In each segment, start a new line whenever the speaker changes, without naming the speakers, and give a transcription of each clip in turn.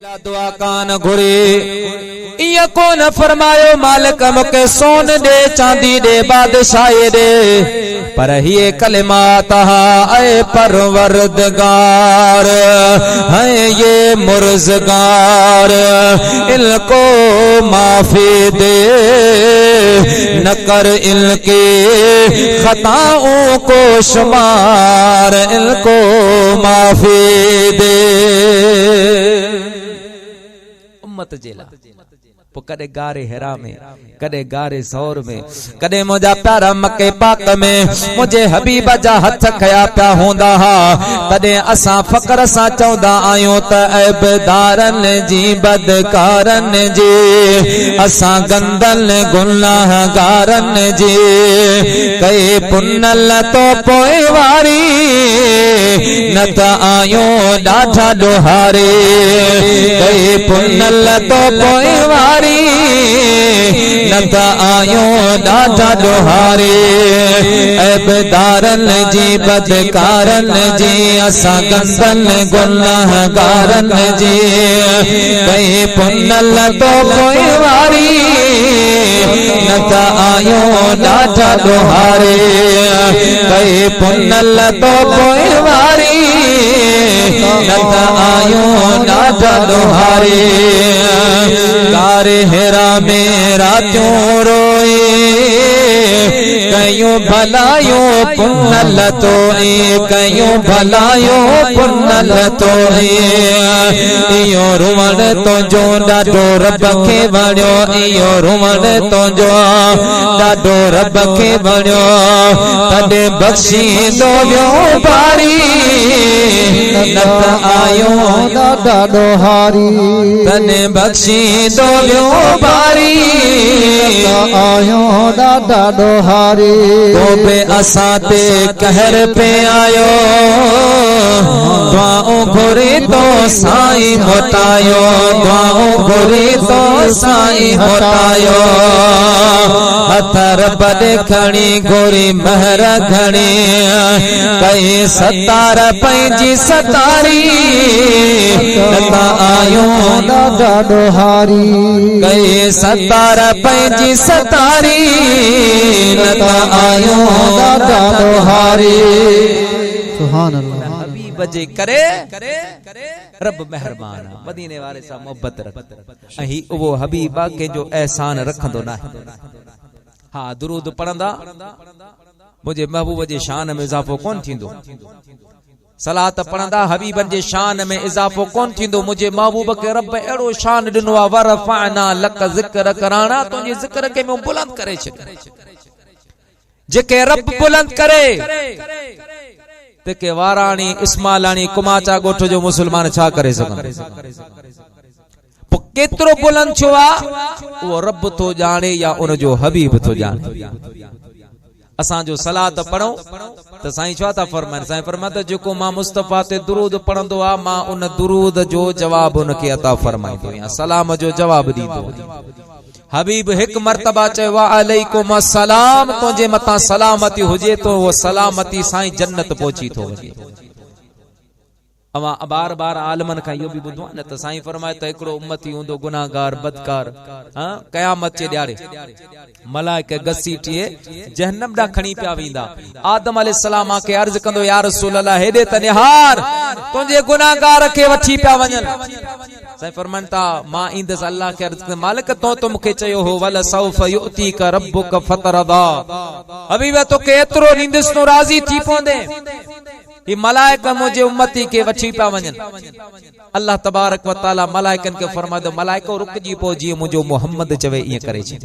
दुआ कान घुरी इया कोन फरमायो मालिक मुके सोन दे चांदी दे बादशाही दे पर ये कलिमात ऐ परवरदिगार है ये मुर्ज़गार इनको माफी दे न कर इनके खताओं को शुमार इनको माफी दे उम्मत जेला पो कदे गारे हेरा में कदे गारे सौर में कदे मुझा प्यारा मके पाक में मुझे हबीब जा हथ खया प्या होंदा हा तदे असा फकर सा चौदा आयो त ऐबदारन जी बदकारन जी असा गंदल गुनाहगारन जी कई पुनल तो पोए वारी न त आयो डाठा दोहारे कई पुनल तो पोए वारी नता आयो डाठा दोहारे ऐबदारन जी बदकारन जी असा गंदल गुनाहगारन जी कई पुनल तो कोई वारी नता आयो डाठा दोहारे कई पुनल तो कोई वारी नता आयो डाठा दोहारे गारे हेरा मेरा क्यों रोए कयूं भलायो पुनल तो कयूं भलायो पुनल तो इयो रुवण तो जो ॾाढो रब खे वणियो इयो रुवण तो जो ॾाढो रब खे वणियो तॾे बख़्शींदो वियो बारी न त आयो ॾाढो हारी तॾे बख़्शींदो वियो बारी आयो ॾाढो हारी तो पे असा ते कहर पे आयो दुआओं घुरी तो साईं मोटायो दुआओं घुरी तो साईं मोटायो हथर बड़े खणी घोरी महर घणी कई सतार पंहिंजी सतारी नता आयो ॾाढो हारी कई सतार पंहिंजी सतारी नता आयो ॾाढो हारी सुभान अल्लाह हबीब जे करे रब मेहरबान मदीने वारे सां मोहब्बत रख अही वो हबीबा के जो एहसान रखंदो ना हाँ दुरूद पढ़ंदा मुझे महबूब जे शान में इजाफो कोन थींदो सलात पढ़ंदा हबीबन जे शान में इजाफो कोन थींदो मुझे महबूब के रब एड़ो शान दिनो आ वरफाना लक जिक्र कराना तुझे जिक्र के में बुलंद करे छे जेके रब बुलंद करे तेके वाराणी इस्मालानी कुमाचा गोठ जो मुसलमान छा करे सगन पो केतरो बुलंद छुआ वो रब तो जाने या उन जो हबीब तो जाने असा जो सलात पढ़ो तो साईं छा था फरमाइन साईं फरमाता जेको मां मुस्तफा ते दुरूद पढ़ंदो आ मां उन दुरूद जो जवाब उनके अता फरमाइंदो या सलाम जो जवाब दींदो हबीब एक मर्तबा चवा अलैकुम अस्सलाम तुझे मता सलामती हुजे तो वो सलामती साईं जन्नत पहुंची तो वजे अवा बार बार आलमन का यो भी बुधवा न त साईं फरमाए त एकड़ो उम्मती हुंदो गुनाहगार बदकार हां कयामत चे ॾियारे मलाइका घसीटिए जहन्नम ॾा खणी पिया वेंदा आदम अलैहिस्सलाम के अर्ज कंदो या रसूल अल्लाह हेडे त निहार तुझे गुनाहगार के वठी पिया वञन साईं फरमानता मां इंदस अल्लाह के अर्ज मालिक तो मुखे चयो हो वल सौफ युती का रब्बुक फतरदा हबीब तो के एतरो निंदस तो राजी थी पोंदे ये मलाइका मुझे उम्मती के वठी पिया वञन अल्लाह तबारक व तआला मलाइकन के फरमादो मलाइको रुक जी पो जी मुझो मोहम्मद चवे ये करे छे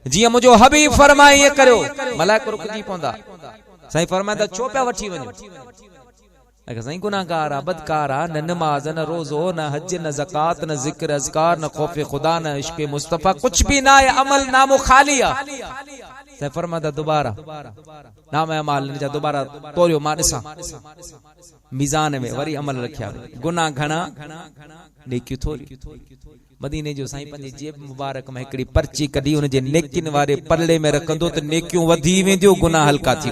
जी मुझो हबीब फरमाए ये करो मलाइको रुक जी पोंदा साईं फरमादा छो पिया वठी वञो अगर साईं गुनाहगार आ बदकार आ न नमाज न रोजो न हज न ज़कात न जिक्र अज़कार न खौफ खुदा न इश्क मुस्तफा कुछ भी ना है अमल नामो खाली आ साईं फरमादा दोबारा नाम अमाल जा दोबारा तोरियो मां ॾिसां मीज़ान में वरी अमल रखिया गुनाह घणा नेकियूं थोरी मदीने जो साईं पंहिंजी जेब मुबारक में हिकड़ी पर्ची कढी उन जे नेकिन वारे पल्ले में रखंदो त नेकियूं वधी वेंदियूं गुनाह हल्का थी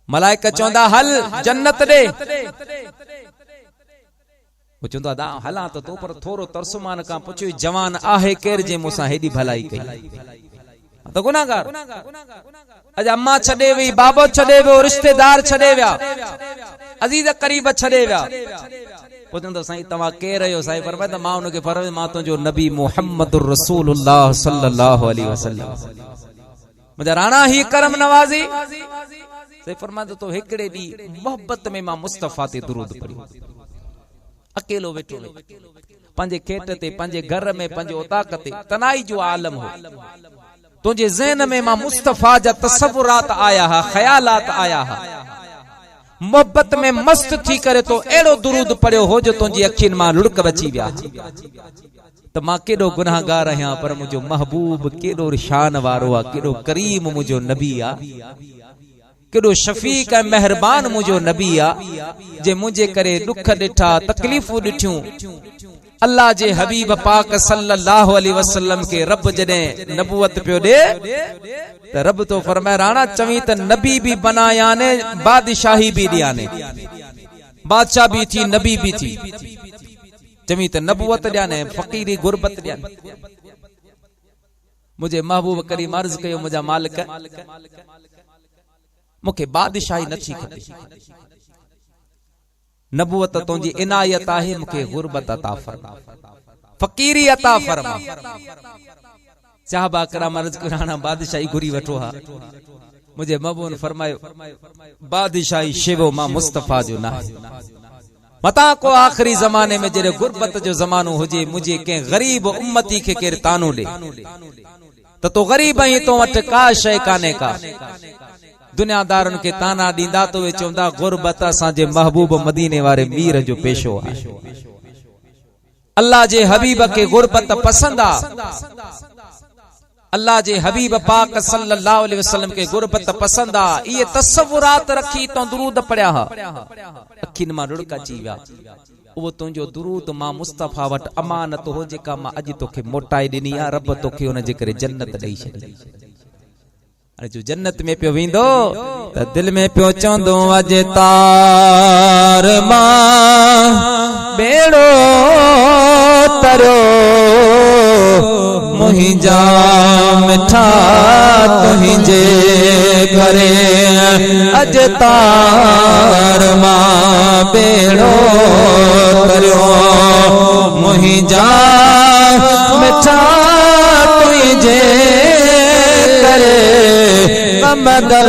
मलाइका चौंदा हल जन्नत दे वो चवंदो दा हला तो पर थोरो तरसुमान का पुछो जवान आहे केर जे मूंसां हेडी भलाई कई तो गुनाहगार। अज अम्मा छडे वी, बाबो छडे वियो, रिश्तेदार छडे विया, अजीज करीब छडे विया। पुछंदो साईं तव्हां केर आहियो? साईं फरमाए त मां उनखे फरमायो मां तुंहिंजो नबी मुहम्मदुर रसूलुल्लाह सल्लल्लाहु अलैहि वसल्लम, मुंहिंजा राणा ही करम नवाज़ी। साईं फरमाए तो हिकड़े डी मोहब्बत में मां मुस्तफा ते दुरूद पढ़ियो, अकेलो वेठो पंहिंजे खेत ते, पंहिंजे घर में, पंहिंजे उताक ते, तनाई जो आलम हो, तुझे ज़हन में मां मुस्तफा जा तसव्वुरात आया हा, ख्यालात आया हा, मोहब्बत में मस्त थी करे तो एड़ो दुरूद पढ़ियो हो जो तुझी अखियुनि मां लुड़क बची विया। तो मां केडो गुनाहगार आहियां, पर मुझो महबूब केडो शान वारो आ, केडो करीम मुझो नबी आ, केडो शफीक ऐं मेहरबान मुझो नबी आ, जे मुझे करे दुख ॾिठा, तकलीफ़ूं ॾिठियूं। अल्लाह जे हबीब पाक सल्लल्लाहु अलैहि वसल्लम के रब जॾहिं नबूवत पियो ॾे त रब तो फरमाए राणा चवी त नबी भी बनाया ने, बादशाही भी दिया ने, बादशाह भी थी, नबी भी थी, चवी त नबूवत दिया ने, फकीरी गुरबत दिया ने। मुझे महबूब करीम अर्ज़ कयो मुझा मालिक मुखे बादशाही नथी खपे, नबूवत तुंहिंजी इनायत आहे, मुखे गुरबत अता फरमा, फकीरी अता फरमा। साहबा कराम अर्ज़ कयो राणा बादशाही घुरी वठो हा, मुझे महबूब फरमायो बादशाही शेवो मां मुस्तफा जो ना मता को आखिरी जमाने में जॾहिं गुरबत जो ज़मानो हुजे, मुझे के गरीब उम्मती के केर तानो ॾे त तो गरीब ही तो वट का शय काने का। दुनियादारन के ताना दींदा तो वे चवंदा गुरबत असांजे महबूब मदीने वारे मीर जो पेशो आहे। अल्लाह जे हबीब के गुरबत पसंद आ, अल्लाह जे हबीब पाक सल्लल्लाहु अलैहि वसल्लम के गुरबत पसंद आ। ये तसव्वुरात रखी तो दुरूद पढ़िया हा, अखिन मां रुड़का अची विया। वो तुंहिंजो दुरूद मां मुस्तफा वट अमानत हो, जेका मां अज तोखे मोटाए ॾिनी आ। रब तोखे उन जे करे जन्नत ॾेई छॾी। जो जन्नत में पियो वेंदो त दिल में पियो चवंदो अज तार मां बेड़ो तरो, मुंहिंजा मिठा तुंहिंजे घरे, अज तार मां बेड़ो तरियो, मुंहिंजा मिठा तुंहिंजे घरे, कमदर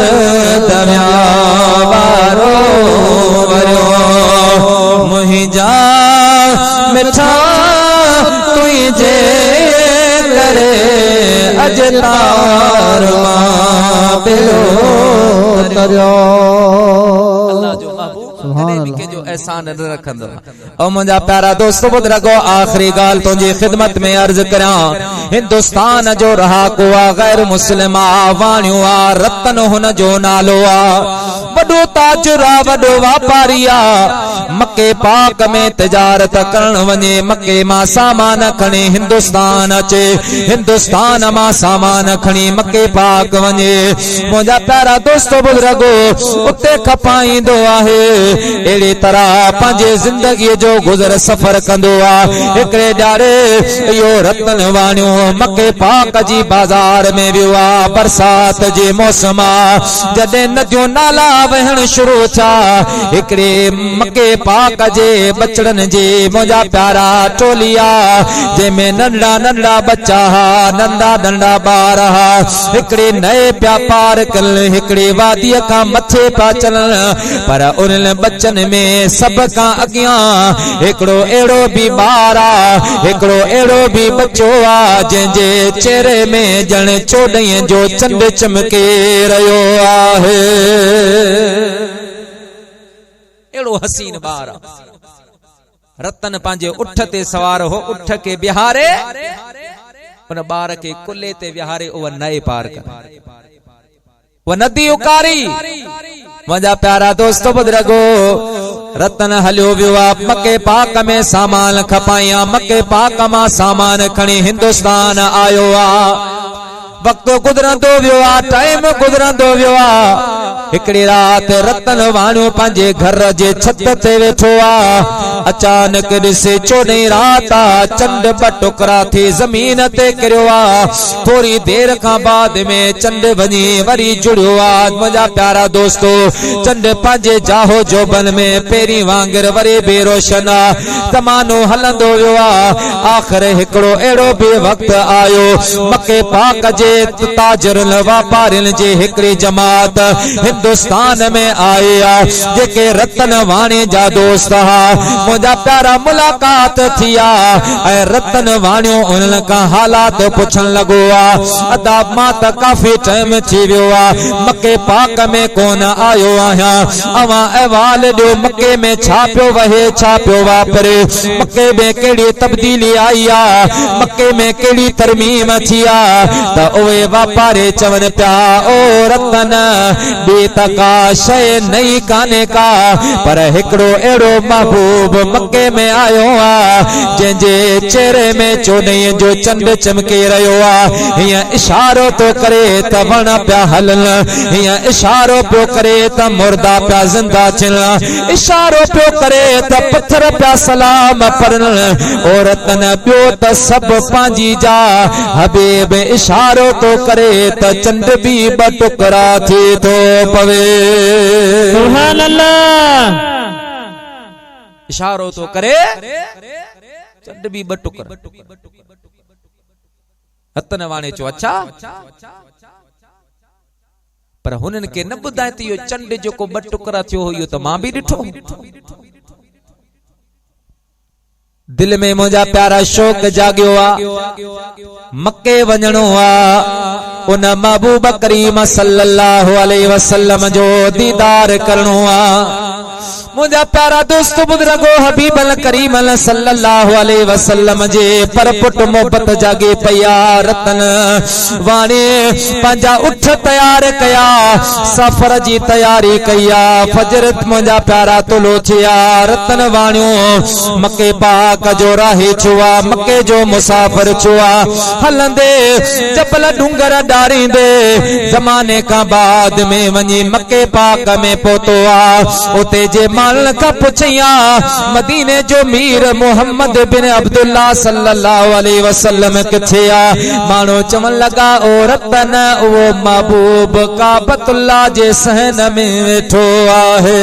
दरिया वारो वरियो, मुंहिंजा मिठा तुंहिंजे घरे, अज तार मां बेड़ो तरियो। अल्लाह जो महबूब के जो एहसान न रखंदो। ओ मुंहिंजा प्यारा दोस्त ॿुध रखो, आखिरी गाल तुंहिंजी खिदमत में अर्ज करियां। हिंदुस्तान जो रहाको आ, गैर मुस्लिम आ, वाणियो आ, रतन हुन जो नालो आ, वॾो ताजुर आ, वॾो वापारी आ। मके पाक में तिजारत करण वञे, मके मां सामान खणी हिंदुस्तान अचे, हिंदुस्तान मां सामान खणी मके पाक वञे। मुंहिंजा प्यारा दोस्त ॿुध रखो, उते खपाईंदो आहे, अहिड़ी तरह पंहिंजे ज़िंदगी जो गुज़र सफ़र कंदो आ। हिकिड़े ॾारे इहो रतन वाणियो मके पाक जी बाज़ार में वियो आ। बरसात जे मौसम आ, जॾहिं नदियूं नाला वहण शुरू थिया, हिकिड़े मके पाक जे बचड़नि जे मुंहिंजा प्यारा टोली आ, जंहिंमें नंढड़ा नंढड़ा बच्चा हा, नंढा नंढा ॿार हा, हिकिड़े नए पिया पार कल, हिकिड़े वादीअ खां मथे पिया चलनि, पर उन्हनि बच्चनि में सभ खां अॻियां हिकिड़ो अहिड़ो भी ॿार आ, हिकिड़ो अहिड़ो भी बच्चो आ, जंहिंजे चेहरे में ॼण चोॾहं जो चंड चमके रहियो आहे। अहिड़ो हसीन ॿार आ। रतन पंहिंजे उठ ते सवार हो, उठ के बिहारे उन ॿार के कुल्ले ते विहारे उहा नए पार कर, वो नदी उकारी। मुंहिंजा प्यारा दोस्त ॿुध रखो, रतन हलियो वियो आहे, मके पाक में सामान खपाया, मके पाक मां सामान खणी हिंदुस्तान आयो आ। वक्त गुजरंदो वियो आ, टाइम गुजरंदो वियो आ। हिकड़ी रात रतन वाणियो पंहिंजे घर जे छत ते वेठो आ। अचानक ॾिसे 14 रात आ, चंड ब टुकड़ा थी जमीन ते किरियो आ। थोड़ी देर खां बाद में चंड वञी वरी जुड़ियो आ। मुंहिंजा प्यारा दोस्तो, चंड पंहिंजे जाहो जोबन में पहिरीं वांगुर वरी बि रोशन आ। ज़मानो हलंदो वियो आ। आख़िर हिकिड़ो अहिड़ो बि वक्त आयो, मके पाक जे ताजरनि वापारियुनि जी हिकिड़ी जमात हिंदुस्तान में आई आ, जेके रतन वाणी जा दोस्त हा। मुंहिंजा प्यारा मुलाकात थी आ ऐं रतन वाणियो उन्हनि खां हालात पुछण लॻो आ। अदा मां त काफ़ी टाइम थी वियो आ, मके पाक में कोन आयो आहियां। अवां अहवाल ॾियो, मके में छा पियो वहे, छा पियो वापरे, मके में कहिड़ी तब्दीली आई आ, मके में कहिड़ी तरमीम थी आ। त उहे वापारी चवनि पिया, ओ रतन ॿी त का शइ नई कान्हे का, पर हिकिड़ो अहिड़ो महबूब मके में आयो आ, जंहिंजे चेहरे में 14 जो चंड चमके रहियो आ। हीअं इशारो तो करे त वण पिया हलनि, हीअं इशारो पियो करे त मुर्दा पिया ज़िंदा थियनि, इशारो पियो करे त पत्थर पिया सलाम पढ़नि। औरतन ॿियो त सभु पंहिंजी जा, हबीब इशारो तो करे त चंड बि 2 टुकड़ा थी थो पवे।
सुभान अल्लाह।
इशारो तो करे चंड बि 2 टुकड़ा। रतन वाणी चयो, अच्छा, पर हुननि खे न ॿुधाए त इहो चंड जेको 2 टुकड़ा थियो हो, इहो त मां बि ॾिठो। दिल में मुंहिंजा प्यारा शौक़ जागियो आ, मके वञणो आ, उन महबूब करीम सल्लल्लाहु अलैहि वसल्लम जो दीदार करणो आ। मुंहिंजा प्यारा दोस्त बुजुर्गो, हबीब करीम सल्लल्लाहु अलैहि वसल्लम जे पर पुट मोहब्बत जागे पया। रतन वाणी पंहिंजा उठ तैयार कया, सफ़र जी तैयारी कया। फजर मुंहिंजा प्यारा तुलो थिया। रतन वाणियो मके पाक जो राही छुआ, मके जो मुसाफ़िर छुआ। हलंदे जबल डूंगर डारींदे ज़माने खां बाद में वञी मके पाक में पहुतो आ। उते जे माल का पुछिया, मदीने जो मीर मोहम्मद बिन अब्दुल्ला सल्लल्लाहु अलैहि वसल्लम किथे आ। मानो चवण लगा, ओ रतन वो महबूब काबतुल्लाह जे सहन में वेठो आहे।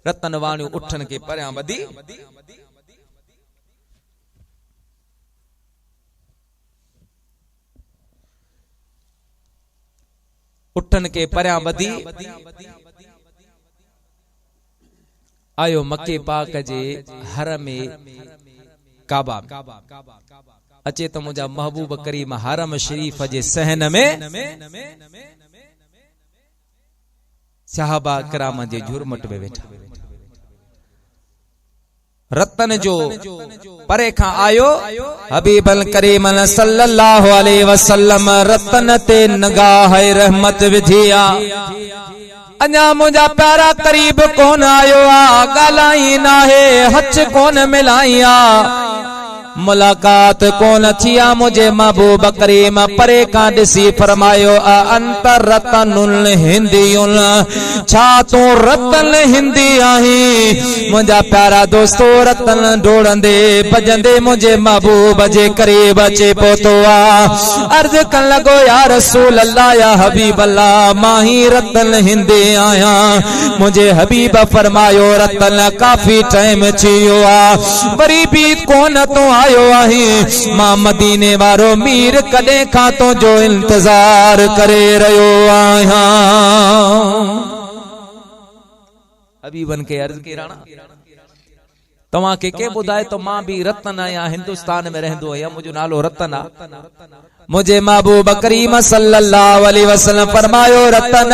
रतन वाणी उठन के परियां वधी उठन के परियां वधी आयो मके पाक जे हरम काबा। अचे तो मुंहिंजा महबूब करीम हरम शरीफ जे सहन में सहाबा किराम जे झुरमट में वेठा। रतन जो परे खां आयो हबीबल करीम सल्लल्लाहु अलैहि वसल्लम रतन ते निगाह रहमत विधिया। अञा मुंहिंजा प्यारा करीब कोन आयो आ, ॻाल्हाई नाहे, हथ कोन मिलाई आ, मुलाकात कोन थी आ। मुझे महबूब करीम परे का ॾिसी फरमायो, अंत रतनुल हिंदियुल, छा तूं रतन हिंदी आहीं? मुंहिंजा प्यारा दोस्तो रतन डोड़ंदे भजंदे मुझे महबूब जे करीब अचे पहुतो आ। अर्ज कन लॻो, या रसूल अल्लाह, या हबीब अल्लाह, मां ही रतन हिंदी आहियां। मुझे हबीब फरमायो, रतन काफ़ी टाइम थी वियो आ, वरी बि कोन तो आयो आही। मां मदीने वारो मीर कॾहिं खां तो जो इंतजार करे रहियो आहियां। हबीबन के अर्ज की राणा, तव्हां के ॿुधाए तो मां भी रतन आहियां, हिंदुस्तान में रहंदो आहियां, मुंहिंजो नालो रतन आ। मुझे महबूब करीम सल्लल्लाहु अलैहि वसल्लम फरमायो रतन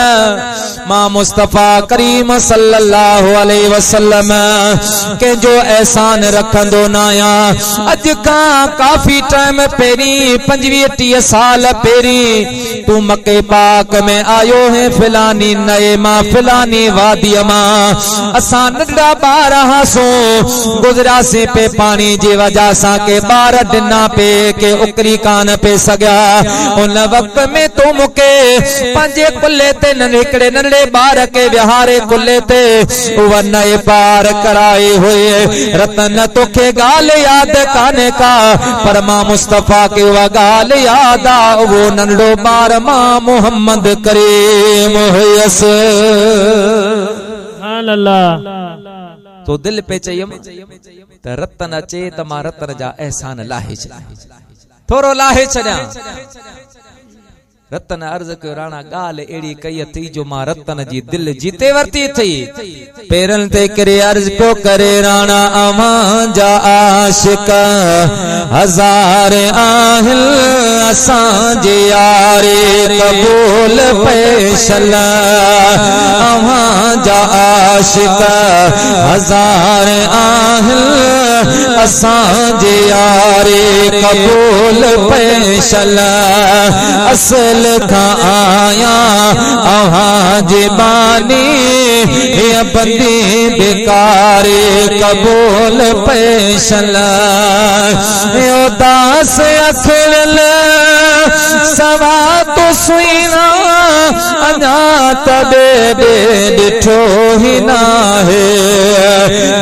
मां मुस्तफा करीम सल्लल्लाहु अलैहि वसल्लम के जो एहसान रखंदो नाया अज का काफी टाइम पेरी 25-30 साल पेरी तू मक्के पाक में आयो है फिलानी नए मां फिलानी वादी मां असा नंढा बार हासो गुजरा से पे पानी जी वजह सा के बार डिना पे के उकरी कान पे सगा उन वक्त में तो मुके पंजे कुल्ले ते ननिकड़े नंढे बार के विहारे कुल्ले ते वो नए पार कराए हुए रतन तोखे गाल याद काने का पर मां मुस्तफा के वह गाल याद आ वो नंढो बार मां मोहम्मद करीम हुयस अल्लाह तो दिल पे चाहिए त रतन अचे त मां रतन जा एहसान लाहे छॾियां थोरो लाहे छॾियां रतन अर्ज कयो राणा गाल एड़ी कई थी जो मां रतन जी दिल जीते वरती थी पेरन ते करे अर्ज पियो करे राणा अवां जा आशिक हजार आहिल असां जे यारे कबूल पैशल अवां जा आशिक हजार आहिल असां जे यारे कबूल पैशल असल का आया आवाज बानी ये बंदी बेकारे कबूल पैशल उदास अखिल सवा तो सुईना अना तबे डिठो ही ना है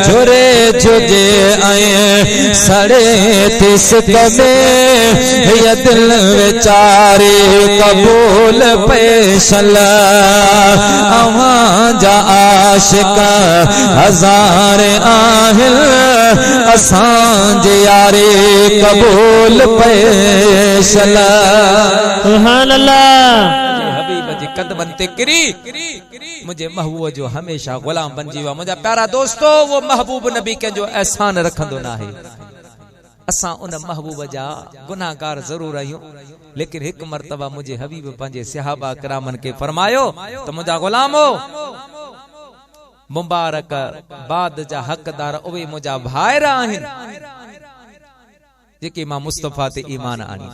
झुरे झुजे आए सड़े तिसक में ये दिल बेचारे कबूल पैशल अवां जा आशिक हजार आहिल असां जे यारे कबूल पैशल सुभान अल्लाह हबीब जी कदमन ते किरी मुझे महबूब जो हमेशा गुलाम बन जीवा मुझा प्यारा दोस्तों वो महबूब नबी के जो एहसान रखंदो ना है असा उन महबूब जा गुनाहगार जरूर आहियूं लेकिन एक मर्तबा मुझे हबीब पंजे सहाबा करामन के फरमायो तो मुझा गुलामो मुबारक बाद जा हकदार उवे मुझा भाईरा आहिन जेके मां मुस्तफा ते ईमान आनी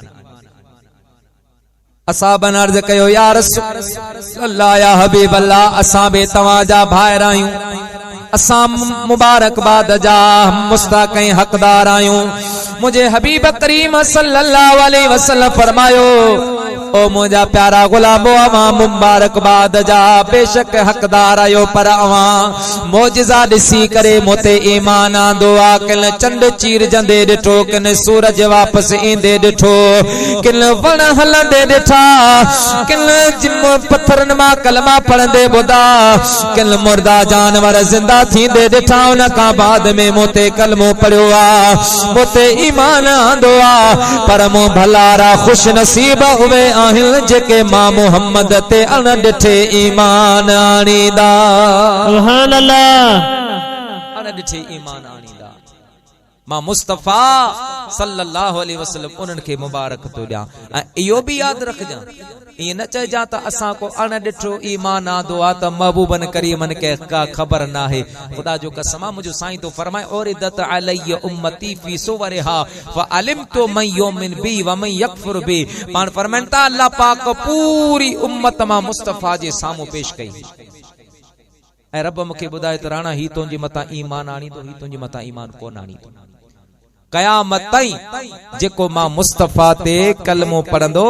असाबन अर्ज कयो या रसूल अल्लाह या हबीब अल्लाह असा बे तवा जा भाईरा आहियूं असा मुबारकबाद जा मुस्ताक हकदार आयूं मुझे हबीब करीम सल्लल्लाहु अलैहि वसल्लम फरमायो ओ मुझा प्यारा गुलामो अवां मुबारकबाद जा बेशक हकदार आयो पर अवां मौजिज़ा दिसी करे मोते ईमान आंदो आ किन चंड चीर जंदे डिठो किन सूरज वापस ईंदे डिठो किन वण हलंदे डिठा किन पत्थरन मां कलमा पढ़ंदे बुधा किन मुर्दा जानवर जिंदा थींदे डिठा उन का बाद में मोते कलमो पढ़ियो आ मोते ईमान आंदो आ पर मो भलारा खुश नसीब हुए आहिल जेके मां मोहम्मद ते अण डिठे ईमान आणीदा सुभान अल्लाह अण डिठे ईमान आणीदा मां मुस्तफा सल्लल्लाहु अलैहि वसल्लम उनन के मुबारक तो दिया इयो भी याद रखजा ये न चइजा त असा को अण डिठो ईमान आंदो आ त महबूबन करीमन के का खबर ना है खुदा जो कसम मुझे साईं तो फरमाए और इदत अलैय उम्मती फी सुवरहा फअलिमतु मन युमिन बी व मन यकफुर बी पान फरमानता अल्लाह पाक पूरी उम्मत मां मुस्तफा जे सामो पेश कई ए रब मके बुधाए त राणा ही तुंजी मता ईमान आनी तो ही तुंजी मता ईमान कोन आनी तो कयामत ताईं जेको मां मुस्तफा ते कलमो पढ़ंदो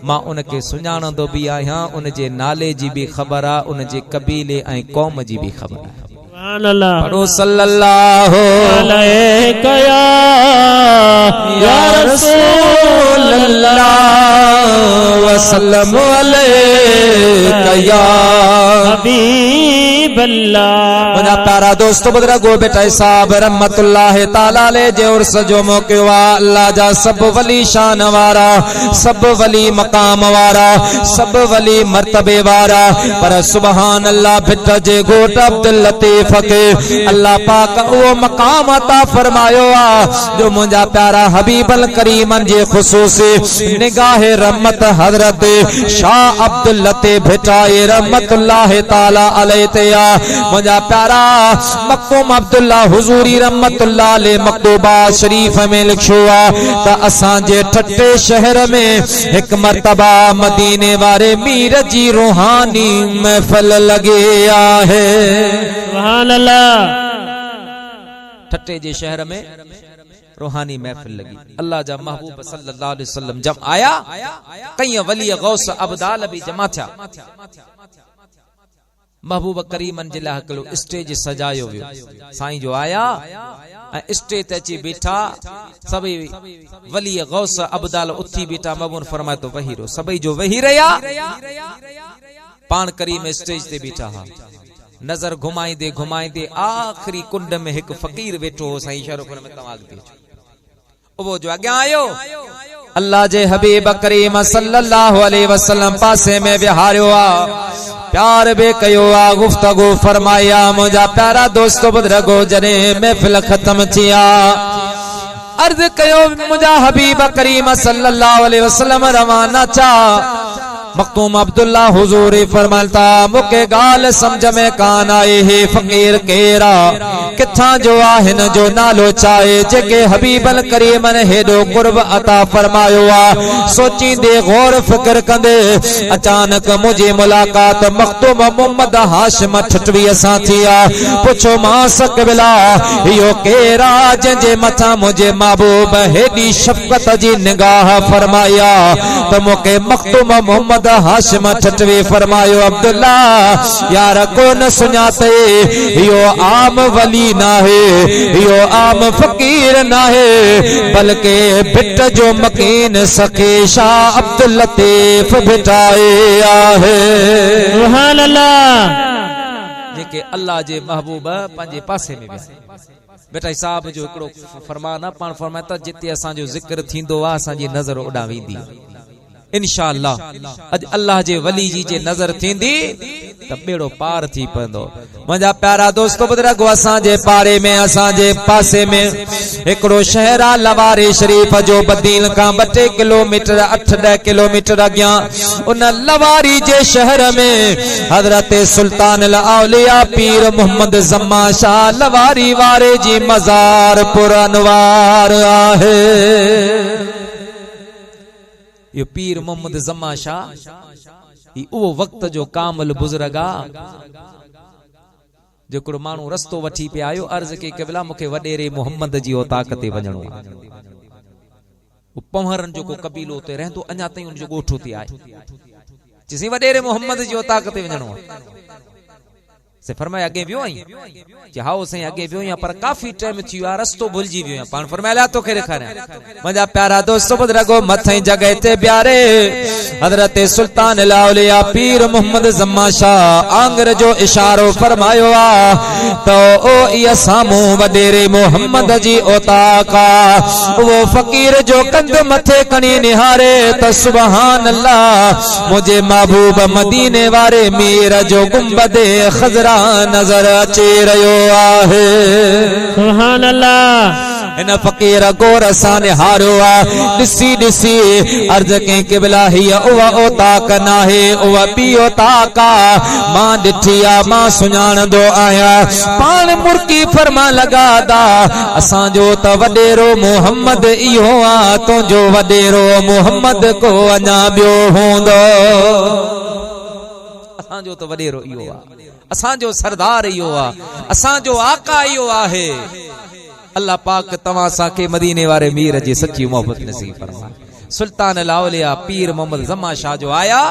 मां उनके सुञाणंदो भी आहियां उन जे नाले जी भी खबर आ उन जे कबीले ऐं कौम जी भी खबर आ सुभान अल्लाह पढ़ो सल्लल्लाहु अलैहि या रसूल अल्लाह वसल्लम अलैहि या हबीब अल्लाह मुझा प्यारा दोस्तों बुजुर्गो बेटा साहब रहमतुल्लाह ताला ले जे उर्स जो मौके वा अल्लाह जा सब वली शान वारा सब वली मकाम वारा सब वली मर्तबे वारा पर सुभान अल्लाह भिट जे घोट अब्दुल लतीफ के अल्लाह पाक वो मकाम अता फरमायो आ जो मुझा प्यारा प्यारा हबीबल करीमन जे खुसूसी निगाह रहमत हजरत शाह अब्दुल लतीफ भिटाई रहमतुल्लाह ताला अलैहि तया मुझा प्यारा मखदूम अब्दुल्ला हुजूरी रहमतुल्लाह अलैहि मकतूबा शरीफ में लिखुआ त असां जे ठट्टे शहर में एक मर्तबा मदीने वारे मीर जी रूहानी महफिल लगे आहे।
सुभान अल्लाह।
ठट्टे जे शहर में रूहानी महफिल लगी। अल्लाह जा महबूब सल्लल्लाहु अलैहि वसल्लम जब आया कई वली गौस अब्दाल भी जमा थिया। महबूब करीमन जे लाइ हिकिड़ो स्टेज सजायो वियो। साईं जो आया स्टेज ते अची बीठा, सभई वली गौस अब्दाल उथी बीठा। महबूब फरमाए तो वही रो, सभई जो वही रहा पान करीम स्टेज ते बीठा हा। नजर घुमाईंदे घुमाईंदे आखिरी कुंड में एक फकीर वेठो हो। साईं शाहरुख में तव्हां अॻिते अचो। वो जो अॻियां आयो अल्लाह जे हबीब करीम सल्लल्लाहु अलैहि वसल्लम पासे में विहारियो आ, प्यार बे कयो आ, गुफ्तगू फरमाया। मुझा प्यारा दोस्तो बुजुर्गो जॾहिं महफिल खत्म थिया अर्ज कयो मुझा हबीब करीम सल्लल्लाहु अलैहि वसल्लम रवाना चा। मखदूम अब्दुल्ला हुजूरी फरमाता मुके गाल समझ में कान आए है फकीर केरा किथा जो आहिन जो नालो चाहे जेके हबीबल करीम ने हेडो कुर्ब अता फरमायो आ। सोचींदे गौर फिक्र कंदे अचानक मुझे मुलाकात मखदूम मोहम्मद हाशिम ठटवी सां थी आ। पुछो मां सकबिला यो केरा जंजे मथा मुझे महबूब हेडी शफकत जी निगाह फरमाया तो मुके मखदूम मोहम्मद हाशिम ठटवी फरमायो अब्दुल्ला यार को न सुञाते यो आम वली ना है, यो आम फकीर ना है, बल्कि बिट जो मकीन सखे शाह अब्दुल लतीफ भिटाए आहे।
सुभान अल्लाह।
जेके अल्लाह जे महबूब पंहिंजे पासे में विया। बेटा साहब जो हिकिड़ो फरमान आहे, पाण फरमाए त जिते असांजो ज़िक्र थींदो आहे असांजी नज़र ओॾां वेंदी इंशाअल्लाह। अज अल्लाह जे वली जी जे नजर थींदी त बेड़ो पार थी पवंदो। मुंहिंजा प्यारा दोस्तो बुजुर्गो असां जे पारे में असां जे पासे में हिकिड़ो शहर आहे लवारे शरीफ जो बदीन खां 2 किलोमीटर 8-10 किलोमीटर अॻियां उन लवारी जे शहर में हजरत सुल्तान अल औलिया पीर मोहम्मद ज़म्मा शाह लवारी वारे जी मज़ार पुरनवार आहे। यो पीर मोहम्मद ज़म्मा शाह उहो वक्त जो कामिल बुजुर्ग आ जेको माण्हू रस्तो वठी पे आयो अर्ज के केवला मूंखे वडेरे मोहम्मद जी ताक़त ते वञणो आहे। पवरन जो को कबीलो ते रहंदो अञा ताईं उन जो ॻोठो ते आहे जिसे वडेरे मोहम्मद जी ताक़त ते वञणो आहे। से फरमाया अगे वियो आई कि हाओ से अगे वियो या पर काफी टाइम थियो आ रस्तो भुलजी वियो पान फरमाया तो के रखा मजा प्यारा दोस्तों बुजुर्गो मथे जगह ते प्यारे हजरत सुल्तान अल औलिया पीर मोहम्मद ज़म्मा शाह आंगर जो इशारो फरमायो आ तो ओ या सामू वडेरे मोहम्मद जी ओताका वो फकीर जो कंध मथे कणी निहारे तो सुभान अल्लाह मुझे महबूब मदीने वारे मीर जो गुंबदे खजरा नजर अची रहियो आहे।
सुभान अल्लाह।
इन फकीर गोर सां निहारियो आहे ॾिसी ॾिसी अर्ज कई क़िबला हिय उहा ओताक नाहे उहा ॿी ओताक आ मां ॾिठी आ मां सुञाणंदो आहियां। पाण मुर्की फरमा लॻा दा असांजो त वॾेरो मोहम्मद इहो आ तुंहिंजो वॾेरो मोहम्मद को अञा ॿियो हूंदो। असांजो त वॾेरो इहो आहे असांजो सरदार इहो आहे असांजो आका इहो आहे। अल्लाह पाक तव्हां असांखे मदीने वारे मीर जी सच्ची मोहब्बत नसीब फरमाए। सुल्तान अल औलिया पीर मोहम्मद ज़म्मा शाह जो आया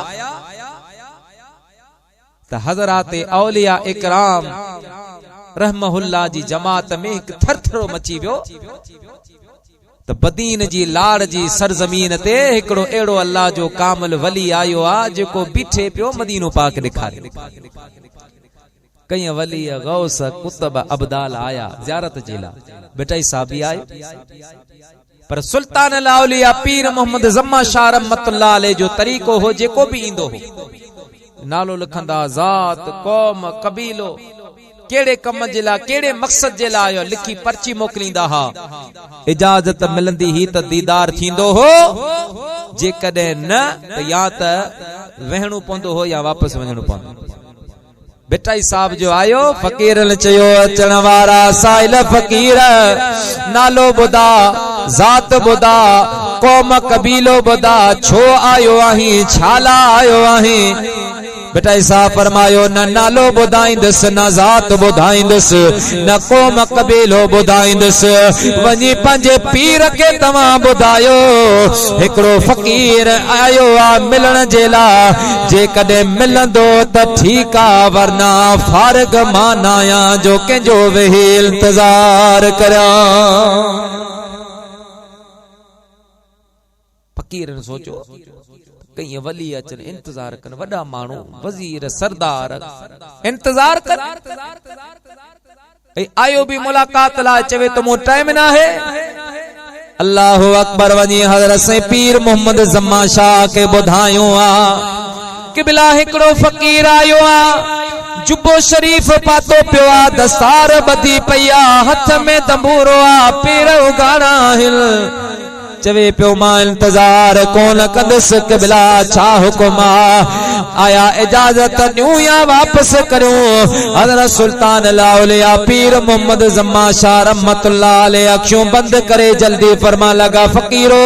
त हज़रात औलिया इकराम रहमहुल्लाह जी जमात में एक थरथरो मची वियो त बदीन जी लाड़ जी सरजमीन ते हिकिड़ो अहिड़ो अल्लाह जो कामिल वली आयो आ जेको बीठे पियो मदीनो पाक ॾेखारे। कई वली गौस कुतब अब्दाल आया ज़ियारत जे लाइ बेटा साहब भी आयो पर सुल्तान अल औलिया पीर मोहम्मद ज़म्मा शाह रहमतुल्लाह अलैह जो तरीक़ो हो जेको भी ईंदो हो नालो लिखंदा ज़ात कौम कबीलो केड़े कम जे ला केड़े मकसद जे ला आयो लिखी पर्ची मोकलींदा हा इजाजत मिलंदी ही त दीदार थींदो हो जे कदे न त या त वहणो पवंदो हो या वापस वञणो पवंदो बेटाई साहब जो आयो फकीरन चयो अचण वारा साइल फकीर नालो बुधा जात बुधा कौम कबीलो बुधा छो आयो आही छाला आयो आही बेटा साहब फरमायो न नालो बुधाईंदस न जात बुधाईंदस न कौम कबीलो बुधाईंदस वनी पंजे पीर के तवा बुधायो एकड़ो फकीर आयो आ मिलन जेला जे कदे मिलंदो त ठीक आ वरना फारग मानाया जो के जो वेही इंतजार करया फकीर ने सोचो कई वली अचन इंतजार कन वडा मानू वजीर सरदार इंतजार कर आयो भी मुलाकात ला चवे तो मो टाइम ना है अल्लाह अकबर वनी हजरत से पीर मोहम्मद जम्मा शाह के बुधायो आ किबला हिकड़ो फकीर आयो आ जुब्बो शरीफ पातो पियो आ दस्तार बधी पया हथ में तंबूरो आ पीर उगाड़ा हिल चवे पियो मां इंतजार कोन कंदस किबला छा हुकुमा आया इजाजत न्यू या वापस करो हजरत सुल्तान लाउलिया पीर मोहम्मद जम्मा शाह रहमतुल्लाह अलैहि अखियों बंद करे जल्दी फरमा लगा फकीरो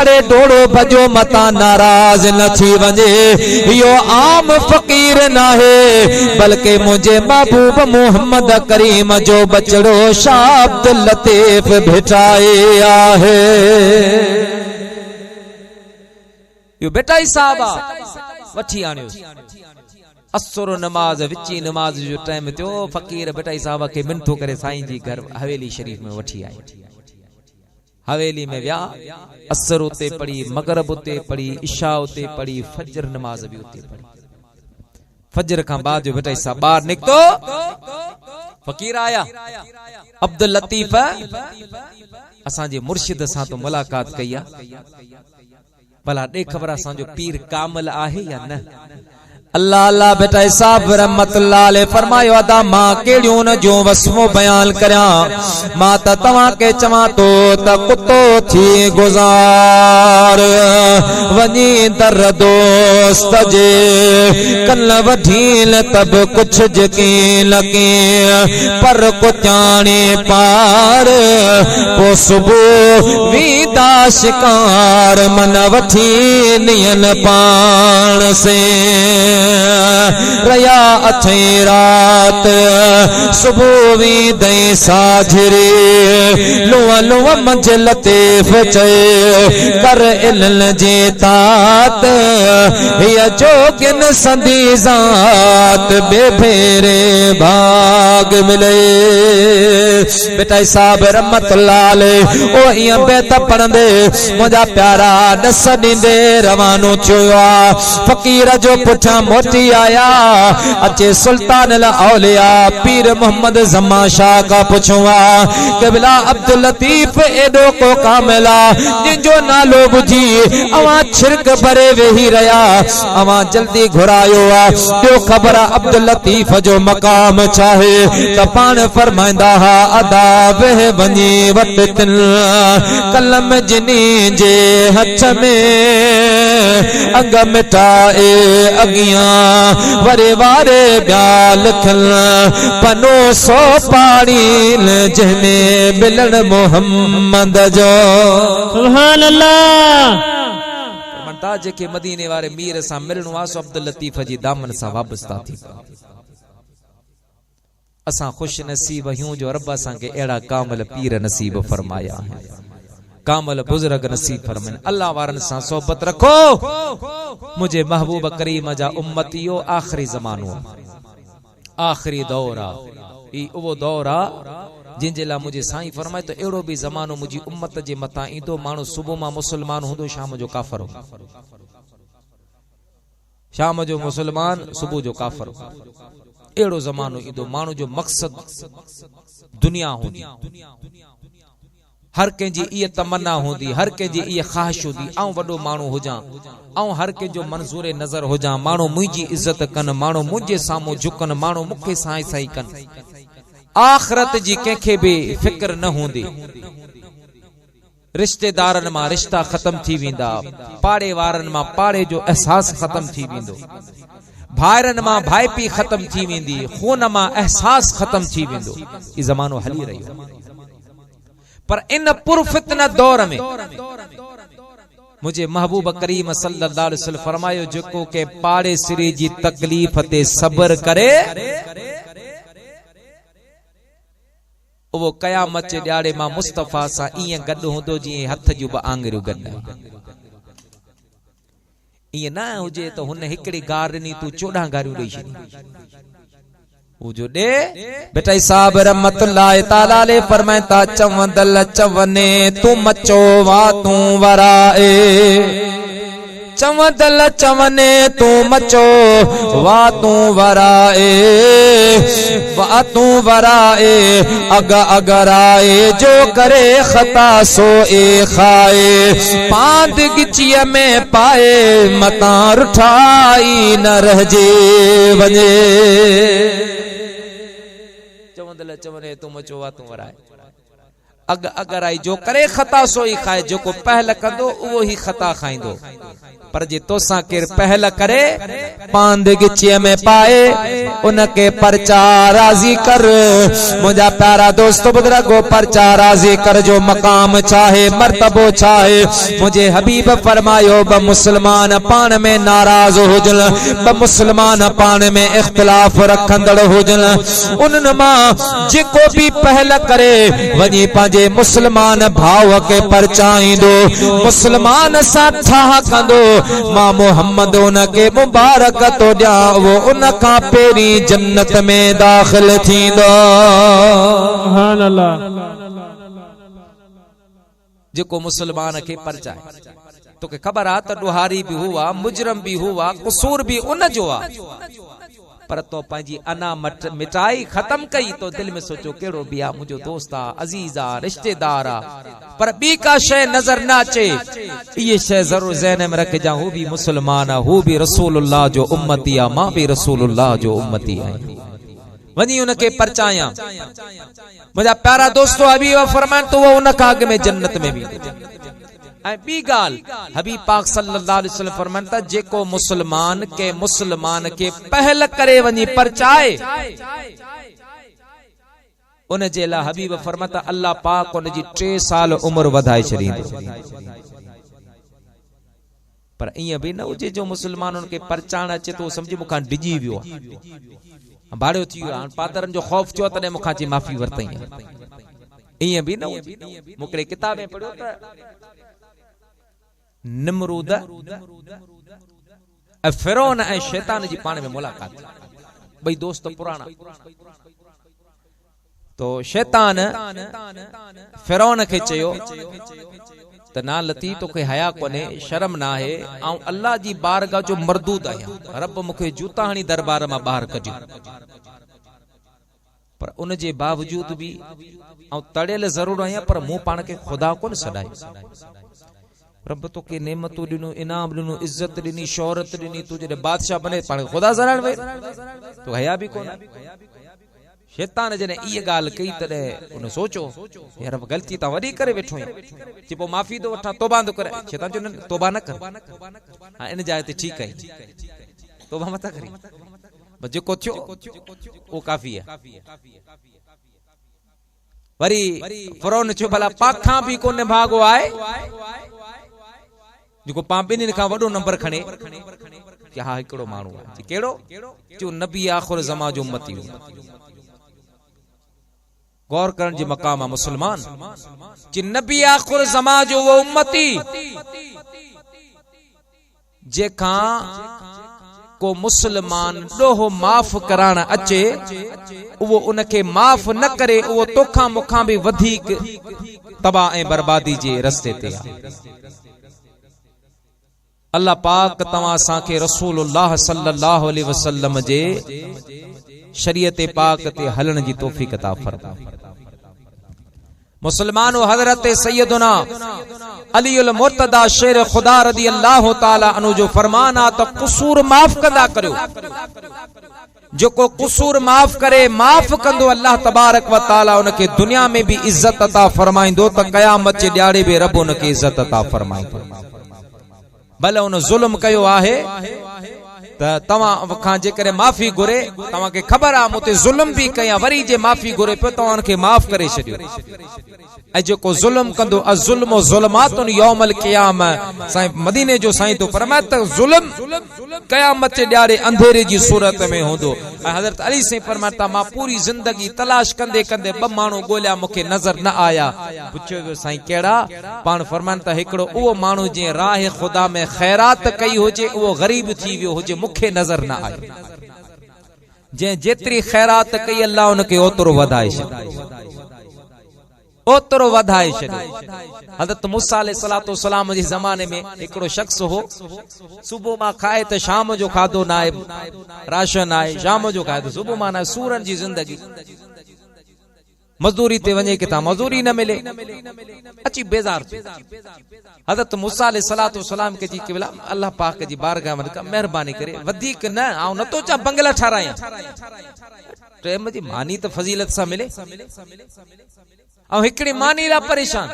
अरे डोड़ो भजो मता नाराज न थी वने यो आम फकीर ना है बल्कि मुझे महबूब मोहम्मद करीम जो बचड़ो शाह अब्दुल लतीफ भेटाए आहे यो बेटाई साहबा वठी आनियो असुर नमाज विची नमाज जो टाइम थियो फकीर बेटाई साहबा के मिनतो करे साईं जी घर हवेली शरीफ में वठी आए हवेली में व्या असर उते पढ़ी मगरब उते पढ़ी इशा उते पढ़ी फजर नमाज भी उते पढ़ी फजर का बाद जो बेटाई साहब बाहर निकतो फकीर आया अब्दुल लतीफ असा जे मुर्शिद सा तो मुलाकात कया भला दे खबर असा जो पीर कामिल आहे या न अल्लाह अल्लाह बेटा साहब रहमतुल्लाह अलैहि फरमायो अदा मां केड़ियों न जो वस्मो बयान करया मां त तवा के चवा तो त कुत्तो थी गुजार वनी दर दोस्त जे कल वठील तब कुछ जकी लगे पर कुत्याणी पार पो सुबह वीदा शिकार मन वठी नियन पान से रया अथे रात सुबह भी दई साझरे लुआ लुआ मंझ लतीफ चे कर इल्ल जे तात या जोगिन संदी जात बेफेरे भाग मिले बेटा साहब रहमतुल्लाह अलैहि ओ इया बेत पढ़ंदे मुझा प्यारा दस दींदे रवानो थियो फकीर जो पुठा मोटी आया अचे सुल्तान औलिया पीर मोहम्मद जम्मा शाह का पुछुआ किबला अब्दुल लतीफ एडो को कामिला जिंजो नालो बुझी अवा छिरक भरे वेही रया अवा जल्दी घुरायो आ जो खबर अब्दुल लतीफ जो मकाम चाहे त पान फरमाइंदा हा अदा वह वनी वट तिल कलम जिनी जे हथ में अंग मिटाए अगिया वरे वारे ब्याल खल पनो सो पानी जहमें मिलन मोहम्मद जो
सुभान अल्लाह
मनता जेके मदीने वारे मीर सा मिलणो आ सो अब्दुल लतीफ जी दामन सा वाबस्ता थी असा खुश नसीब हूं जो रब असा के एड़ा कामिल पीर नसीब फरमाया है कामल बुजुर्ग नसीब फरमाइन अल्लाह वारन सा सोबत रखो मुझे महबूब करीम जा उम्मतियो आखिरी जमानो आखिरी दौरा ई वो दौरा जिनजे ला मुझे साईं फरमाए तो एड़ो भी जमानो मुझी उम्मत जे मता ईंदो मानो सुबह मा मुसलमान हुंदो शाम जो काफर हो शाम जो मुसलमान सुबह जो काफर हो एड़ो जमानो ईंदो मानो जो मकसद दुनिया होंदी हर कंहिंजी इहा तमन्ना हूंदी, हर कंहिंजी इहा ख़्वाहिश हूंदी आऊं वॾो माण्हू हुजां, आऊं हर कंहिंजो मंज़ूर नज़र हुजां, माण्हू मुंहिंजी इज़त कनि, माण्हू मुंहिंजे साम्हूं झुकनि, माण्हू मूंखे साईं साईं कनि। आख़िरत जी कंहिंखे बि फिक्र न हूंदी। रिश्तेदारनि मां रिश्ता ख़त्म थी वेंदा, पाड़े वारनि मां पाड़े जो एहसास ख़त्म थी वेंदो, भाइरनि मां भाइपी ख़त्म थी वेंदी, खून मां एहसास ख़त्म थी वेंदो। ई ज़मानो हली रहियो। पर इन पुरफितना दौर में मुझे महबूब करीम सल्लल्लाहु अलैहि वसल्लम फरमायो, जेको के पाड़े सिरे जी तकलीफ ते सब्र करे वो क़यामत जे ॾियारे मां मुस्तफ़ा सां ईअं गॾु हूंदो जीअं हथ जूं ॿ आङिरियूं गॾु। ईअं न हुजे त हुन हिकिड़ी गार ॾिनी तूं 14 गारियूं ॾेई छॾी। जो दे बेटा साहब रहमतुल्लाह ताला अलैह फरमाता, चवंदल चवने तू मचो वा तू वराए, चवंदल चवने तू मचो वा तू वराए, वा तू वराए अग अगराए, जो करे खता सो ए खाए, पांद गिचिया में पाए मता रुठाई न रहजे वने। चवंदल चवने तू मचो वा तू वराए अग अगर आई, जो करे खता सो ही खाए, जो को पहल कंदो उहो ही खता खाइंदो। पर जे तोसां केर पहल करे पांद गिचिया में पाए उनके परचा राजी कर। मुझा प्यारा दोस्तों बुजुर्गो परचा राजी कर, जो मकाम चाहे मर्तबो चाहे। मुझे हबीब फरमायो ब मुसलमान पान में नाराज हुजन, ब मुसलमान पान में इख्तिलाफ रखंदड़ हुजन, उन मां जेको भी पहल करे वनी पांजे मुसलमान भाव के परचाईंदो, मुसलमान सा ठाह कंदो, मां मोहम्मद उनके मुबारक तो ॾिया, वो उनखां पहिरीं जन्नत में दाखिल थींदो।
सुभान अल्लाह।
जेको मुसलमान के परचाए, तोखे ख़बर आ त ॾुहारी भी हुआ, मुजरम भी हुआ, कसूर भी उन जो आ, पर तो पंहिंजी अना मिटाई खत्म कई तो दिल में सोचो केड़ो भी आ, मुझो दोस्त आ, अजीज आ, रिश्तेदार आ, पर बी का शय नजर न अचे। ये शय जरूर ज़हन में रख जा, हू भी मुसलमान आ, हू भी रसूलुल्लाह जो उम्मती आ, मां भी रसूलुल्लाह जो उम्मती आहियां। वनी उनके परचाया। मुझा प्यारा दोस्तों अभी वह फरमान तो वो उनका आगे में जन्नत में भी। बी गाल हबीब पाक सल्लल्लाहु अलैहि वसल्लम फरमाता, जेको मुसलमान के पहल करे वनी परचाए उन जे ला हबीब फरमाता अल्लाह पाक उन जी 3 साल उम्र वधाए छॾींदो। पर ईअं भी न हुजे जो मुसलमाननि के परचाण अचे तो समझ मुखां डिजी वियो आहे, भाड़ियो थी वियो आहे, पादरनि जो खौफ थियो तॾहिं मुखां जी माफ़ी वरतई। ईअं भी न हुजे। मूंखे किताब में पढ़ियो त निमरूद फिरौन ऐं शैतान जी पाण में मुलाकात, ॿई दोस्त पुराणा। तो शैतान फिरौन खे चयो त ना लती तोखे हया कोने, शर्म ना है, ऐं अल्लाह जी बारगाह जो मरदूद आहियां, रब मूंखे जूता हणी दरबार मां ॿाहिरि कढियो। पर उन जे बावजूद भी ऐं तड़ियल ज़रूर आहियां, पर मूं पाण खे खुदा कोन सॾायो। रब तो के नेमतू दिनो, इनाम दिनो, इज्जत दिनी, शोहरत दिनी, तू जॾहिं बादशाह बने पाण खुदा ज़राइण वे तो हया भी कोन। शैतान जने ये गाल कई तॾहिं उन सोचो यार गलती ता वडी करे वेठो है, जे पो माफी दो वठा, तौबा दो करे। शैतान जो तौबा न कर, हां इन जाए ते ठीक है, तौबा मत करी, बस जेको थियो वो काफी है। वरी फिरौन चयो भला पाखा भी कोने भागो आए जेको पां ॿिन्हिनि खां वॾो नंबर खणे कि हा हिकिड़ो माण्हू आहे। कहिड़ो? जो नबी आखिर ज़मा जो उम्मती हो। गौर करण जी मकाम आहे मुसलमान, कि नबी आखिर ज़मा जो वो उम्मती जेका को मुसलमान ॾोहो माफ़ कराण अचे, वो उनके माफ़ न करे, वो तोखा मुखा भी वधीक तबाह ऐं बर्बादी जे रस्ते ते आहे। अल्लाह पाक तवां साखे रसूलुल्लाह सल्लल्लाहु अलैहि वसल्लम जे शरीयत पाक ते हलण जी तौफीक अता फरमाए। मुसलमानों, हजरत सैयदना अली उल मुर्तदा शेर खुदा रदी अल्लाह ताला अनु जो फरमान आ तो कुसूर माफ कंदा करो। जो को कुसूर माफ करे, माफ कंदो अल्लाह तबारक व ताला उनके दुनिया में भी इज्जत अता फरमाइंदो तो कयामत जे ॾियारे भी रब उनके इज्जत अता फरमाइंदो। भले उन जुल्म कयो आहे त तव्हां खां जेकरे माफ़ी घुरे, तव्हांखे ख़बर आहे मूं ते जुल्म भी कया, वरी जे माफ़ी घुरे पियो तव्हां उनखे माफ़ करे छॾियो। ऐं जेको जुल्म कंदो अज़ुल्मु ज़ुल्मातुन यौमल क़ियामा, साईं मदीने जो साईं तो फरमाए त जुल्म क़यामत जे ॾियारे अंधेरे जी सूरत में हूंदो। ऐं हज़रत अली साईं फरमाता मां पूरी ज़िंदगी तलाश कंदे कंदे ॿ माण्हू ॻोल्हिया, मूंखे नज़र न आया। पुछियो वियो साईं कहिड़ा? पाण फरमाइनि त हिकिड़ो उहो माण्हू जंहिं राह ख़ुदा में ख़ैरात कई हुजे, उहो ग़रीब थी वियो हुजे, मूंखे नज़र न आयो। जंहिं जेतिरी ख़ैरात कई अल्लाह उनखे ओतिरो वधाए छॾियो, ओतिरो वधाए छॾियो। हज़रत मूसा अलैहिस्सलातु वस्सलाम जे ज़माने में हिकिड़ो शख्स हो, सुबुह मां खाए त शाम जो खाधो न आहे, राशन आहे, शाम जो खाए त सुबुह मां न, सूरन जी ज़िंदगी। मजदूरी ते वञे किथां मजदूरी न मिले, अची बेज़ार थियो। हज़रत मूसा अलैहिस्सलातु वस्सलाम के जी के बोला अल्लाह पाक जी बारगाह में मेहरबानी करे वधीक न आऊं नथो चा बंगला ठारायां, टाइम जी मानी त फजीलत सां मिले, हिकड़ी मानी ला परेशान।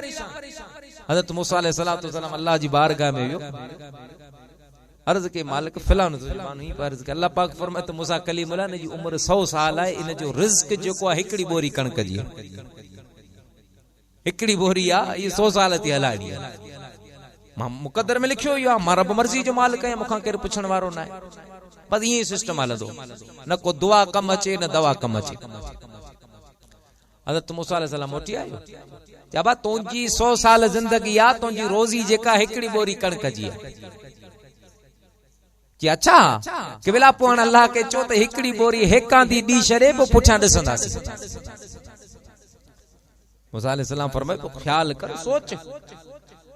हज़रत मूसा अलैहिस्सलातु वस्सलाम अल्लाह जी बारगाह में वियो, अर्ज के मालिक फिलान ही अर्ज के अल्लाह पाक फरमाए त मूसा कलीमुल्लाह ने जी उम्र 100 साल है, इन जो रिज़्क जेको आहे हिकड़ी बोरी कणक जी, हिकड़ी बोरी आ, ये 100 साल थी हलाड़ी। मां मुकद्दर में लिखियो यो, मां रब मर्जी जो मालिक है, मुखा केर पुछण वारो ना है। बस ये सिस्टम हलंदो, न को दुआ कम अचे न दवा कम अचे। हज़रत मूसा अलैहिस्सलाम मोटी आयो, जाबा तुंजी 100 साल जिंदगी आ, तुंजी रोजी जेका हिकड़ी बोरी कणक जी है। कि अच्छा कि बेला पोण अल्लाह के चो त हिकड़ी बोरी हेकां दी डी छड़े पो पुठियां ॾिसंदासीं। मूसा अलैहिस्सलाम फरमाए पो ख्याल कर, सोच,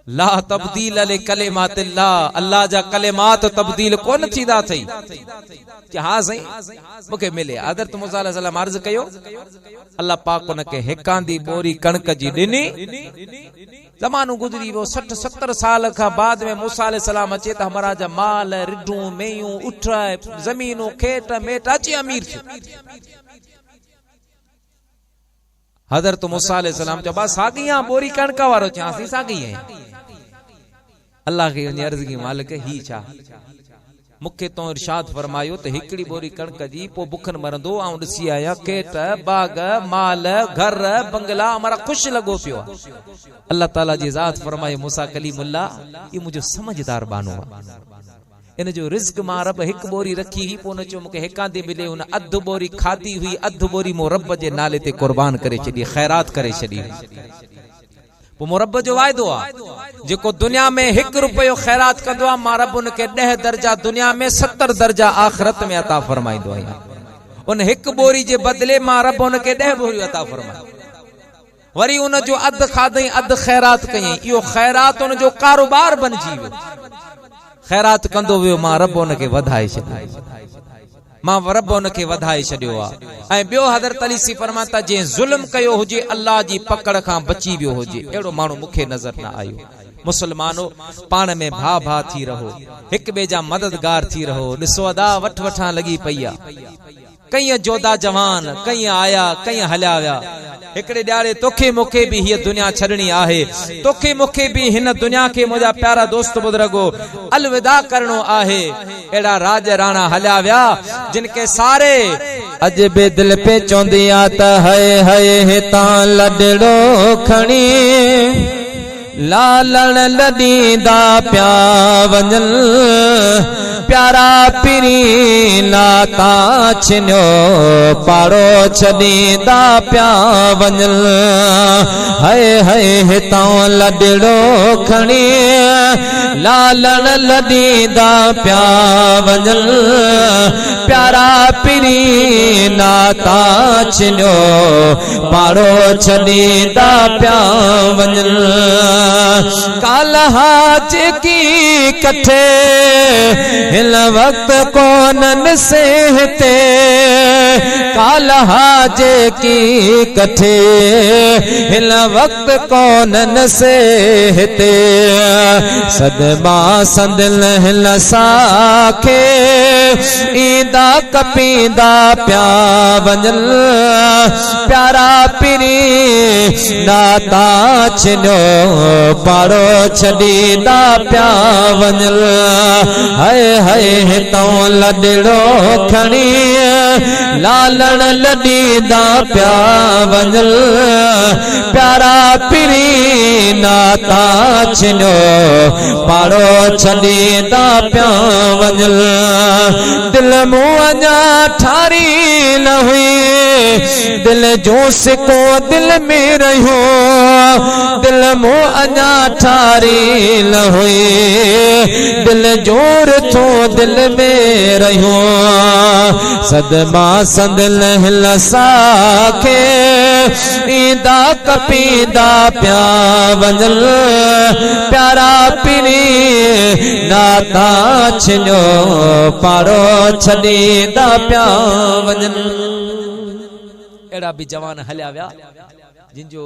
ला तब्दील ले कलिमातिल्लाह, अल्लाह जा कलिमात तब्दील कोन थींदा थई। कि हां साईं मूंखे मिले। हज़रत मूसा अलैहिस्सलाम अर्ज़ कयो, अल्लाह पाक उनखे हिकां दी बोरी कणक जी ॾिनी। ज़मानो गुज़री वियो, 60-70 साल खां बाद में मूसा अलैहिस्सलाम अचे त हमारा जा माल, रिढूं, मेयूं, उठ, ज़मीनूं, खेत मेट अची अमीर थियो। हज़रत मूसा अलैहिस्सलाम चबा सागियां बोरी कणक वारो चांसी सागी है। अल्लाह के अर्ज़ की मालिक ही छा, मुखे तो इरशाद फरमायो त हिकड़ी बोरी कणक जी पो बुखन मरंदो, आऊं ॾिसी आया खेत, बाग, माल, घर, बंगला, हमारा खुश लगो पियो। अल्लाह ताला जी ज़ात फरमाए मूसा कलीमुल्लाह, ये मुझे समझदार बानो है, इन जो रिज़्क मां रब हिक बोरी रखी ही, पो न चो मुखे हिकां दे मिले, उन अध बोरी खादी हुई, अध बोरी मो रब जे नाले ते कुर्बान करे छडी, खैरात करे छडी। पो मो रब जो वायदो आ, जेको दुनिया में 1 रुपयो खैरात कंदो आ, मां रब उनके 10 दर्जा दुनिया में, 70 दर्जा आखिरत में अता फरमाइंदो आहियां। उन हिक बोरी जे बदले मां रब उनके 10 बोरी अता फरमाए। वरी उन जो अध खादई, अध खैरात कयई, इहो खैरात उन जो कारोबार बनजी वियो। खैरात कंदो वियो, मां रब उनके वधाए छॾियो, मां रब उनके वधाए छॾियो आ। ऐं ॿियो हज़रत अली सी फरमाता, जे ज़ुल्म कयो हुजे, अल्लाह जी पकड़ खां बची वियो हुजे, अहिड़ो माण्हू मूंखे नज़र न आयो। मुसलमानो, पाण में भा भा थी रहो, हिक ॿिए जा मददगार थी रहो। ॾिसो अदा वठ वठां लगी पई आ, कई जोधा जवान, कई आया, कई हलिया विया। हिकड़े ॾियारे तोखे मूंखे भी हीअ दुनिया छॾणी आहे, तोखे मूंखे भी हिन दुनिया के मुंहिंजा प्यारा दोस्त बुज़ुर्गो अलविदा करणो आहे। एड़ा राज राणा हलिया विया, जिनके सारे
अज बे दिल पे चौंदिया त है हितां लडड़ो खणी, लालण लॾींदा पिया वञल, प्यारा पिरी नाता छिन्यो, पाड़ो छॾींदा पिया वञल। है हितां लडड़ो खणी, लालण लॾींदा पिया वञल, प्यारा पिरी नाता छिन्यो, पाड़ो छॾींदा पिया वञल। कालहाज की कठे हिल वक्त कोनन सेहते कालहाज की कठे हिल वक्त कोनन सेहते सदमा संदिल हिल साखे ईंदा कपींदा प्या वंजल प्यारा पिरी नाता छिनो पारो छॾींदा प्या वंजल हाय हाय हितों लॾड़ो खणी लालण लॾींदा प्या वंजल प्यारा पिरी नाता छिनो पारो छॾींदा प्या वंजल दिल मूं अञा ठारी न हुई दिल जो सिको दिल में रहियो दिल मूं अञा ठारी न हुई दिल जोर थो दिल में रहियो सदमा संदिल हिल साखे ईंदा कपींदा प्या वंजल प्यारा पिरी नाता छिनो पारो छॾींदा प्या वंजन अहिड़ा बि जवान हलिया विया जिनजो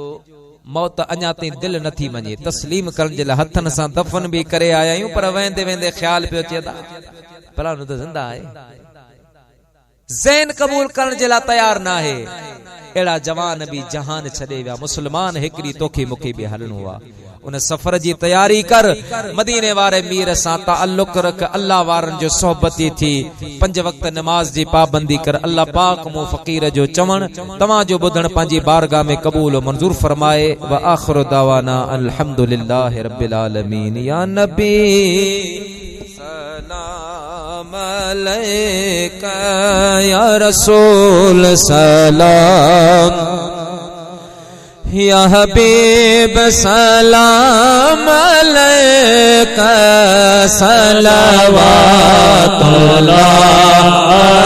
मौत अञा ताईं दिल नथी मञे तस्लीम करण जे लाइ हथनि सां दफन भी करे आया आहियूं पर वेंदे वेंदे ख्याल पियो अचे त भला न त ज़िंदा आहे ज़ैन कबूल करण जे लाइ तयार न आहे अहिड़ा जवान भी जहान छॾे विया मुसलमान हिकड़ी तोखे मूंखे भी हलणो आहे उन सफर जी तैयारी कर मदीने वारे मीर सां ताल्लुक रख अल्लाह वारन जो सोहबती थी 5 वक्त नमाज जी पाबंदी कर अल्लाह पाक मु फकीर जो चवण तवा जो बुधण पांजी बारगाह में कबूल और मंजूर फरमाए व आखिर दावाना अल्हम्दुलिल्लाहि रब्बिल आलमीन या नबी सलाम अलैका या रसूल सलाम या हबीब सलाम अलैका सलवातुल्लाह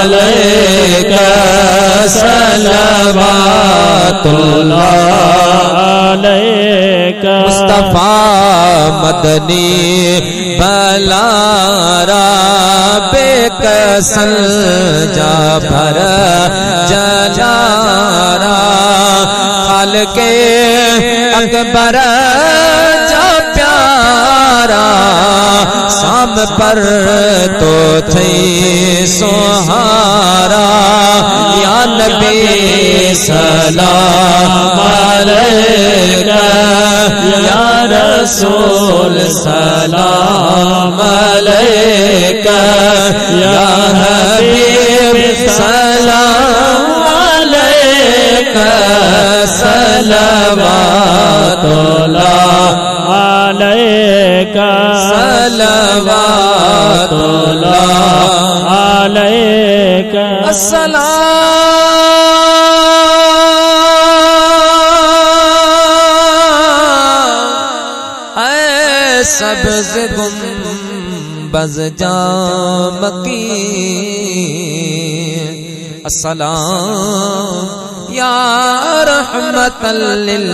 अलैका सलवातुल्लाह अलैका मुस्तफा मदनी बलारा बेकसल जा भर जलारा के अकबर जा प्यारा साम पर तो थई सोहारा या नबी सलाम अलैका या रसूल सलाम अलैका या हबीब सलाम अलैका सलवातुल्लाह अलैका सलवातुल्लाह अलैका अस्सलाम ऐ सब्ज़ गुंबज़ जामकी अस्सलाम या रहमतल लिल